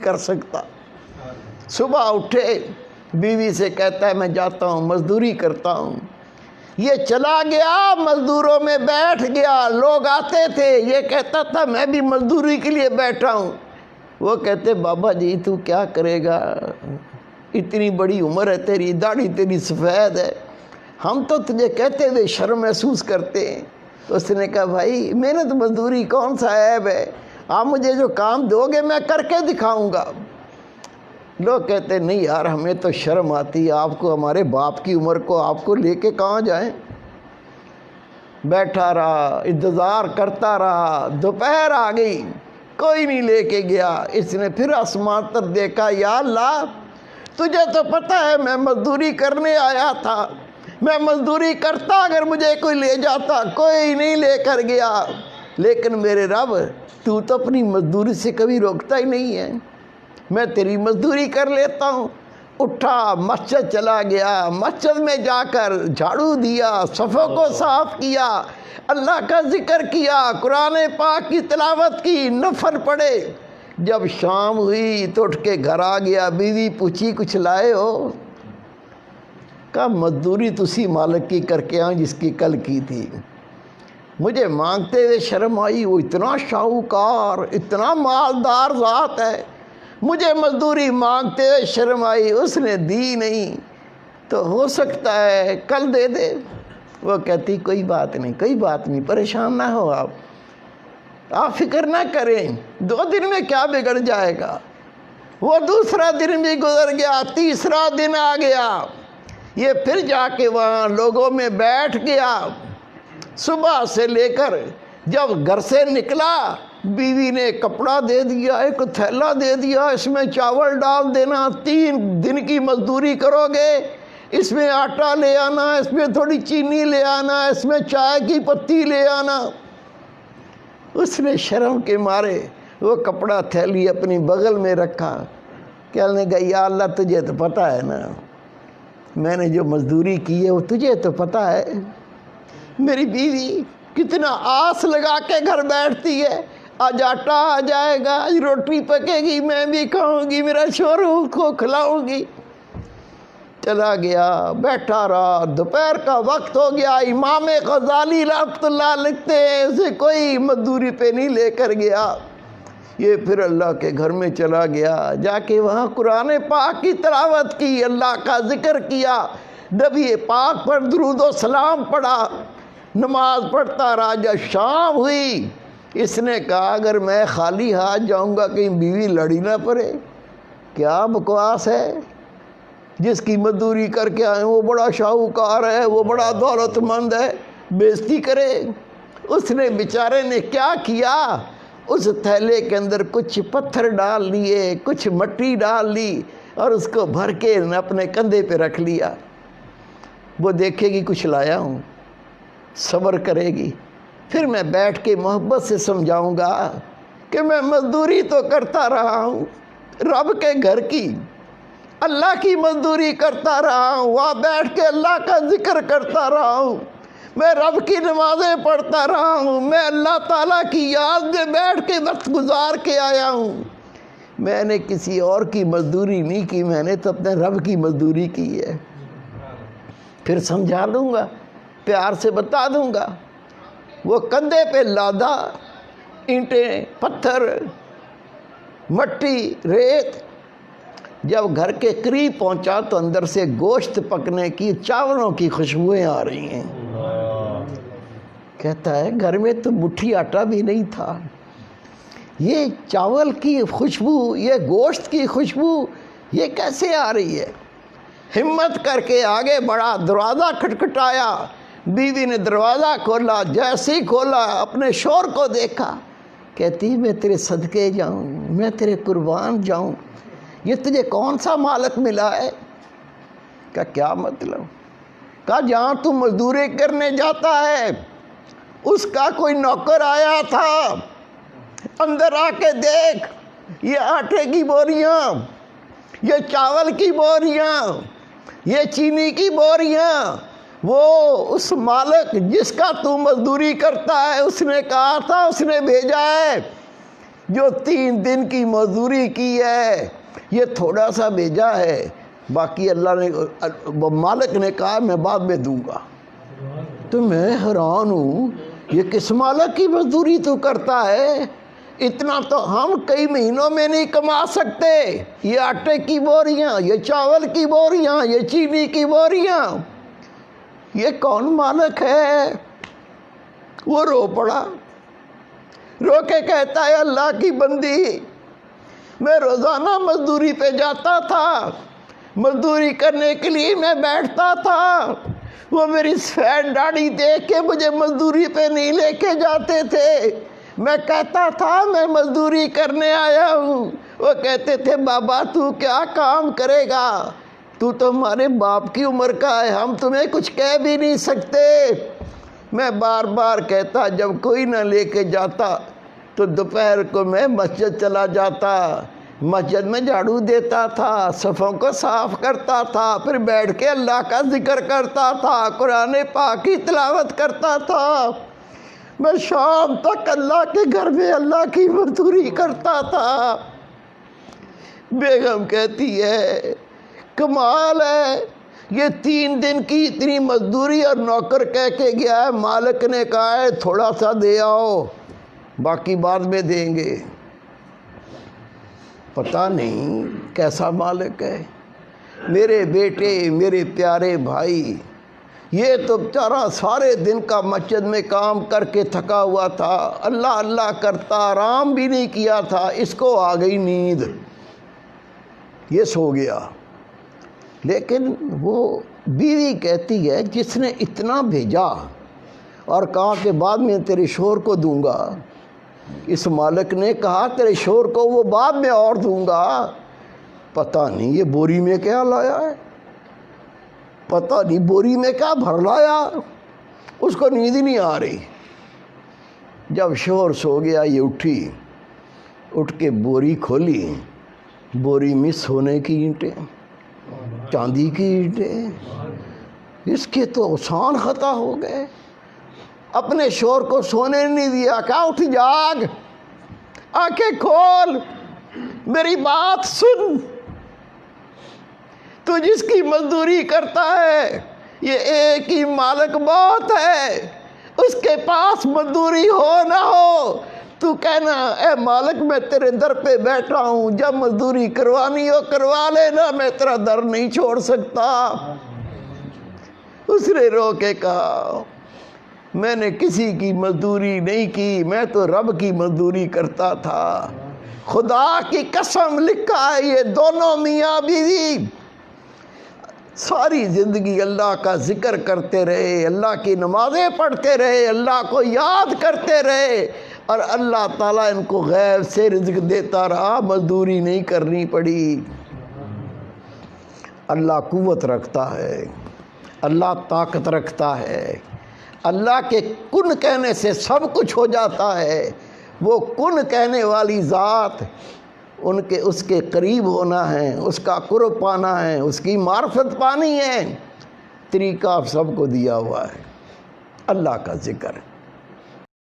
کر سکتا۔ صبح اٹھے، بیوی سے کہتا ہے میں جاتا ہوں مزدوری کرتا ہوں۔ یہ چلا گیا، مزدوروں میں بیٹھ گیا، لوگ آتے تھے، یہ کہتا تھا میں بھی مزدوری کے لیے بیٹھا ہوں۔ وہ کہتے بابا جی تو کیا کرے گا، اتنی بڑی عمر ہے تیری، داڑھی تیری سفید ہے، ہم تو تجھے کہتے ہوئے شرم محسوس کرتے ہیں۔ اس نے کہا بھائی محنت مزدوری کون سا عیب ہے، آپ مجھے جو کام دو گے میں کر کے دکھاؤں گا۔ لوگ کہتے نہیں یار ہمیں تو شرم آتی ہے، آپ کو ہمارے باپ کی عمر کو آپ کو لے کے کہاں جائیں۔ بیٹھا رہا، انتظار کرتا رہا، دوپہر آ گئی، کوئی نہیں لے کے گیا۔ اس نے پھر آسمان پر دیکھا، یا اللہ تجھے تو پتہ ہے میں مزدوری کرنے آیا تھا، میں مزدوری کرتا اگر مجھے کوئی لے جاتا، کوئی نہیں لے کر گیا، لیکن میرے رب تو اپنی مزدوری سے کبھی روکتا ہی نہیں ہے، میں تیری مزدوری کر لیتا ہوں۔ اٹھا مسجد چلا گیا، مسجد میں جا کر جھاڑو دیا، صفوں کو صاف کیا، اللہ کا ذکر کیا، قرآن پاک کی تلاوت کی، نفل پڑھے۔ جب شام ہوئی تو اٹھ کے گھر آ گیا، بیوی پوچھی کچھ لائے ہو؟ کہا مزدوری تسی مالک کی کر کے آؤں جس کی کل کی تھی۔ مجھے مانگتے ہوئے شرم آئی، وہ اتنا شاہوکار اتنا مالدار ذات ہے، مجھے مزدوری مانگتے ہوئے شرم آئی، اس نے دی نہیں، تو ہو سکتا ہے کل دے دے۔ وہ کہتی کوئی بات نہیں، کوئی بات نہیں، پریشان نہ ہو آپ فکر نہ کریں، 2 دن میں کیا بگڑ جائے گا۔ وہ دوسرا دن بھی گزر گیا، تیسرا دن آ گیا، یہ پھر جا کے وہاں لوگوں میں بیٹھ گیا۔ صبح سے لے کر جب گھر سے نکلا، بیوی نے کپڑا دے دیا، ایک تھیلا دے دیا، اس میں چاول ڈال دینا، 3 دن کی مزدوری کرو گے، اس میں آٹا لے آنا، اس میں تھوڑی چینی لے آنا، اس میں چائے کی پتی لے آنا۔ اس نے شرم کے مارے وہ کپڑا تھیلی اپنی بغل میں رکھا، کہنے لگا یا اللہ تجھے تو پتہ ہے نا میں نے جو مزدوری کی ہے وہ تجھے تو پتہ ہے۔ میری بیوی کتنا آس لگا کے گھر بیٹھتی ہے، آج آٹا آ جائے گا، آج روٹی پکے گی، میں بھی کھاؤں گی، میرا شوہر کو کھلاؤں گی۔ چلا گیا، بیٹھا رہا، دوپہر کا وقت ہو گیا، امام غزالی رحمۃ اللہ لکھتے ہیں اسے کوئی مزدوری پہ نہیں لے کر گیا۔ یہ پھر اللہ کے گھر میں چلا گیا، جا کے وہاں قرآن پاک کی تلاوت کی، اللہ کا ذکر کیا، نبی پاک پر درود و سلام پڑھا، نماز پڑھتا رہا۔ جب شام ہوئی اس نے کہا اگر میں خالی ہاتھ جاؤں گا کہیں بیوی لڑی نہ پڑے، کیا بکواس ہے، جس کی مزدوری کر کے آئے وہ بڑا شاہوکار ہے، وہ بڑا دولت مند ہے، بےزتی کرے۔ اس نے بیچارے نے کیا کیا، اس تھیلے کے اندر کچھ پتھر ڈال لیے، کچھ مٹی ڈال لی اور اس کو بھر کے اپنے کندھے پہ رکھ لیا۔ وہ دیکھے گی کچھ لایا ہوں، صبر کرے گی، پھر میں بیٹھ کے محبت سے سمجھاؤں گا کہ میں مزدوری تو کرتا رہا ہوں، رب کے گھر کی، اللہ کی مزدوری کرتا رہا ہوں، وہاں بیٹھ کے اللہ کا ذکر کرتا رہا ہوں، میں رب کی نمازیں پڑھتا رہا ہوں، میں اللہ تعالیٰ کی یاد میں بیٹھ کے وقت گزار کے آیا ہوں، میں نے کسی اور کی مزدوری نہیں کی، میں نے تو اپنے رب کی مزدوری کی ہے۔ پھر سمجھا دوں گا، پیار سے بتا دوں گا۔ وہ کندھے پہ لادا، اینٹیں، پتھر، مٹی، ریت، جب گھر کے قریب پہنچا تو اندر سے گوشت پکنے کی، چاولوں کی خوشبوئیں آ رہی ہیں۔ کہتا ہے گھر میں تو مٹھی آٹا بھی نہیں تھا، یہ چاول کی خوشبو، یہ گوشت کی خوشبو یہ کیسے آ رہی ہے؟ ہمت کر کے آگے بڑھا، دروازہ کھٹکھٹایا، بیوی نے دروازہ کھولا، جیسے ہی کھولا اپنے شوہر کو دیکھا، کہتی میں تیرے صدقے جاؤں، میں تیرے قربان جاؤں، یہ تجھے کون سا مالک ملا ہے؟ کہا کیا مطلب؟ کہا جہاں تو مزدوری کرنے جاتا ہے اس کا کوئی نوکر آیا تھا، اندر آ کے دیکھ، یہ آٹے کی بوریاں، یہ چاول کی بوریاں، یہ چینی کی بوریاں، وہ اس مالک جس کا تو مزدوری کرتا ہے اس نے کہا تھا، اس نے بھیجا ہے جو 3 دن کی مزدوری کی ہے یہ تھوڑا سا بھیجا ہے، باقی اللہ نے مالک نے کہا میں بعد میں دوں گا۔ تو میں حیران ہوں، یہ کس مالک کی مزدوری تو کرتا ہے؟ اتنا تو ہم کئی مہینوں میں نہیں کما سکتے۔ یہ آٹے کی بوریاں، یہ چاول کی بوریاں، یہ چینی کی بوریاں، یہ کون مالک ہے؟ وہ رو پڑا، رو کے کہتا ہے اللہ کی بندی، میں روزانہ مزدوری پہ جاتا تھا، مزدوری کرنے کے لیے میں بیٹھتا تھا، وہ میری سفید داڑھی دیکھ کے مجھے مزدوری پہ نہیں لے کے جاتے تھے۔ میں کہتا تھا میں مزدوری کرنے آیا ہوں، وہ کہتے تھے بابا تو کیا کام کرے گا، تو ہمارے باپ کی عمر کا ہے، ہم تمہیں کچھ کہہ بھی نہیں سکتے۔ میں بار بار کہتا جب کوئی نہ لے کے جاتا تو دوپہر کو میں مسجد چلا جاتا، مسجد میں جھاڑو دیتا تھا، صفوں کو صاف کرتا تھا، پھر بیٹھ کے اللہ کا ذکر کرتا تھا، قرآن پاک کی تلاوت کرتا تھا، میں شام تک اللہ کے گھر میں اللہ کی مزدوری کرتا تھا۔ بیگم کہتی ہے کمال ہے، یہ 3 دن کی اتنی مزدوری اور نوکر کہہ کے گیا ہے، مالک نے کہا ہے تھوڑا سا دے آؤ، باقی بعد میں دیں گے۔ پتہ نہیں کیسا مالک ہے۔ میرے بیٹے، میرے پیارے بھائی، یہ تو بیچارہ سارے دن کا مسجد میں کام کر کے تھکا ہوا تھا، اللہ اللہ کرتا، آرام بھی نہیں کیا تھا، اس کو آ گئی نیند، یہ سو گیا۔ لیکن وہ بیوی کہتی ہے جس نے اتنا بھیجا اور کہا کہ بعد میں تیرے شوہر کو دوں گا، اس مالک نے کہا تیرے شوہر کو وہ بعد میں اور دوں گا، پتہ نہیں یہ بوری میں کیا لایا ہے، پتہ نہیں بوری میں کیا بھر لایا، اس کو نیند ہی نہیں آ رہی۔ جب شوہر سو گیا یہ اٹھی، اٹھ کے بوری کھولی، بوری میں سونے کی اینٹیں، چاندی کی اینٹیں، اس کے تو آسان خطا ہو گئے۔ اپنے شوہر کو سونے نہیں دیا، کہا اٹھ جاگ، آنکھیں کھول، میری بات سن، تو جس کی مزدوری کرتا ہے یہ ایک ہی مالک بہت ہے، اس کے پاس مزدوری ہو نہ ہو تو کہنا اے مالک میں تیرے در پہ بیٹھا ہوں، جب مزدوری کروانی ہو کروا لینا، میں تیرا در نہیں چھوڑ سکتا۔ اس نے رو کے کہا میں نے کسی کی مزدوری نہیں کی، میں تو رب کی مزدوری کرتا تھا، خدا کی قسم لکھا ہے یہ دونوں میاں بیوی ساری زندگی اللہ کا ذکر کرتے رہے، اللہ کی نمازیں پڑھتے رہے، اللہ کو یاد کرتے رہے، اور اللہ تعالیٰ ان کو غیب سے رزق دیتا رہا، مزدوری نہیں کرنی پڑی۔ اللہ قوت رکھتا ہے، اللہ طاقت رکھتا ہے، اللہ کے کن کہنے سے سب کچھ ہو جاتا ہے۔ وہ کن کہنے والی ذات، اس کے قریب ہونا ہے، اس کا قرب پانا ہے، اس کی معرفت پانی ہے، طریقہ سب کو دیا ہوا ہے، اللہ کا ذکر۔